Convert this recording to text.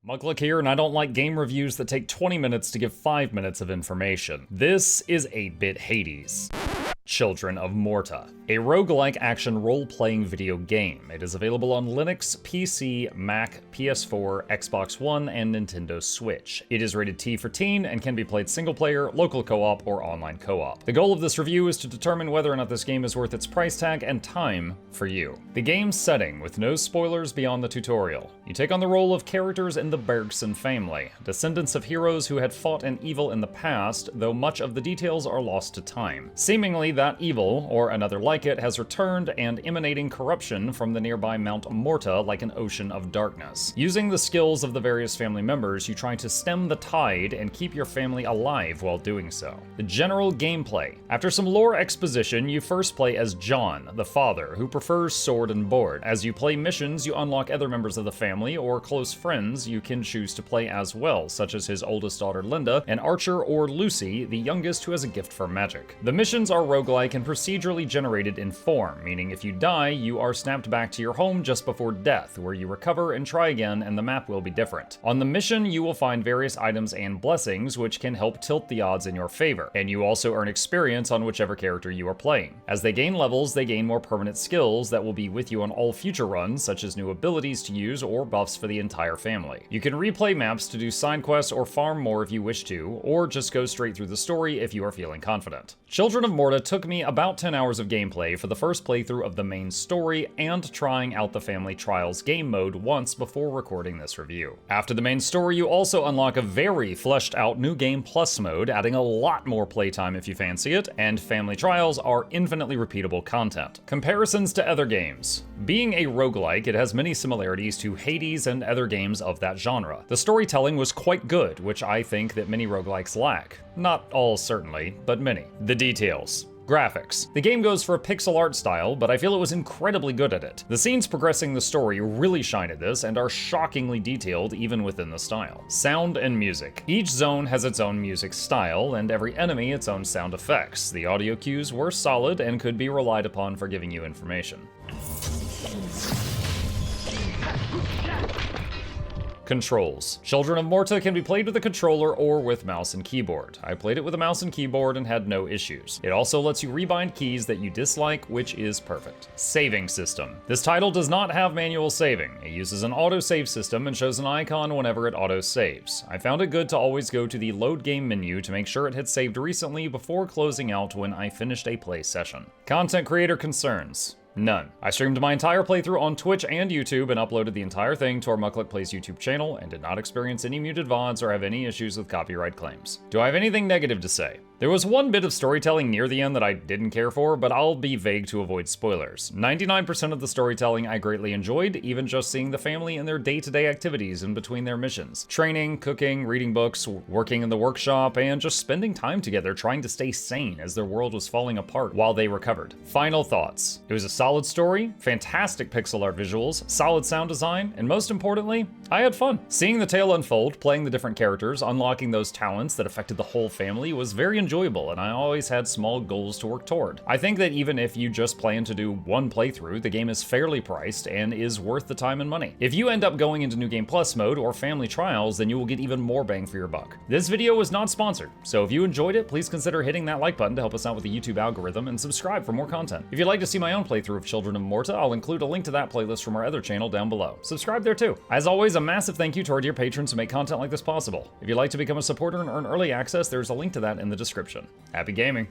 Muckluck here, and I don't like game reviews that take 20 minutes to give 5 minutes of information. This is 8-Bit Hades. Children of Morta, a roguelike action role-playing video game. It is available on Linux, PC, Mac, PS4, Xbox One, and Nintendo Switch. It is rated T for teen and can be played single-player, local co-op, or online co-op. The goal of this review is to determine whether or not this game is worth its price tag and time for you. The game's setting, with no spoilers beyond the tutorial. You take on the role of characters in the Bergson family, descendants of heroes who had fought an evil in the past, though much of the details are lost to time. Seemingly, that evil, or another like it, has returned and emanating corruption from the nearby Mount Morta like an ocean of darkness. Using the skills of the various family members, you try to stem the tide and keep your family alive while doing so. The general gameplay. After some lore exposition, you first play as John, the father, who prefers sword and board. As you play missions, you unlock other members of the family or close friends you can choose to play as well, such as his oldest daughter Linda, an archer, or Lucy, the youngest who has a gift for magic. The missions are roguelike and procedurally generated in form, meaning if you die, you are snapped back to your home just before death, where you recover and try again, and the map will be different. On the mission, you will find various items and blessings which can help tilt the odds in your favor, and you also earn experience on whichever character you are playing. As they gain levels, they gain more permanent skills that will be with you on all future runs, such as new abilities to use or buffs for the entire family. You can replay maps to do side quests or farm more if you wish to, or just go straight through the story if you are feeling confident. Children of Morta took me about 10 hours of gameplay for the first playthrough of the main story and trying out the Family Trials game mode once before recording this review. After the main story, you also unlock a very fleshed out New Game Plus mode, adding a lot more playtime if you fancy it, and Family Trials are infinitely repeatable content. Comparisons to other games. Being a roguelike, it has many similarities to Hades and other games of that genre. The storytelling was quite good, which I think that many roguelikes lack. Not all, certainly, but many. The details. Graphics. The game goes for a pixel art style, but I feel it was incredibly good at it. The scenes progressing the story really shine at this and are shockingly detailed even within the style. Sound and music. Each zone has its own music style, and every enemy its own sound effects. The audio cues were solid and could be relied upon for giving you information. Controls. Children of Morta can be played with a controller or with mouse and keyboard. I played it with a mouse and keyboard and had no issues. It also lets you rebind keys that you dislike, which is perfect. Saving system. This title does not have manual saving. It uses an autosave system and shows an icon whenever it autosaves. I found it good to always go to the load game menu to make sure it had saved recently before closing out when I finished a play session. Content creator concerns. None. I streamed my entire playthrough on Twitch and YouTube and uploaded the entire thing to our Muckluck Plays YouTube channel and did not experience any muted VODs or have any issues with copyright claims. Do I have anything negative to say? There was one bit of storytelling near the end that I didn't care for, but I'll be vague to avoid spoilers. 99% of the storytelling I greatly enjoyed, even just seeing the family and their day-to-day activities in between their missions. Training, cooking, reading books, working in the workshop, and just spending time together trying to stay sane as their world was falling apart while they recovered. Final thoughts. It was a solid story, fantastic pixel art visuals, solid sound design, and most importantly, I had fun. Seeing the tale unfold, playing the different characters, unlocking those talents that affected the whole family was very enjoyable, and I always had small goals to work toward. I think that even if you just plan to do one playthrough, the game is fairly priced and is worth the time and money. If you end up going into New Game Plus mode or Family Trials, then you will get even more bang for your buck. This video was not sponsored, so if you enjoyed it, please consider hitting that like button to help us out with the YouTube algorithm and subscribe for more content. If you'd like to see my own playthrough of Children of Morta, I'll include a link to that playlist from our other channel down below. Subscribe there too. As always, a massive thank you to our dear patrons who make content like this possible. If you'd like to become a supporter and earn early access, there's a link to that in the description. Happy gaming!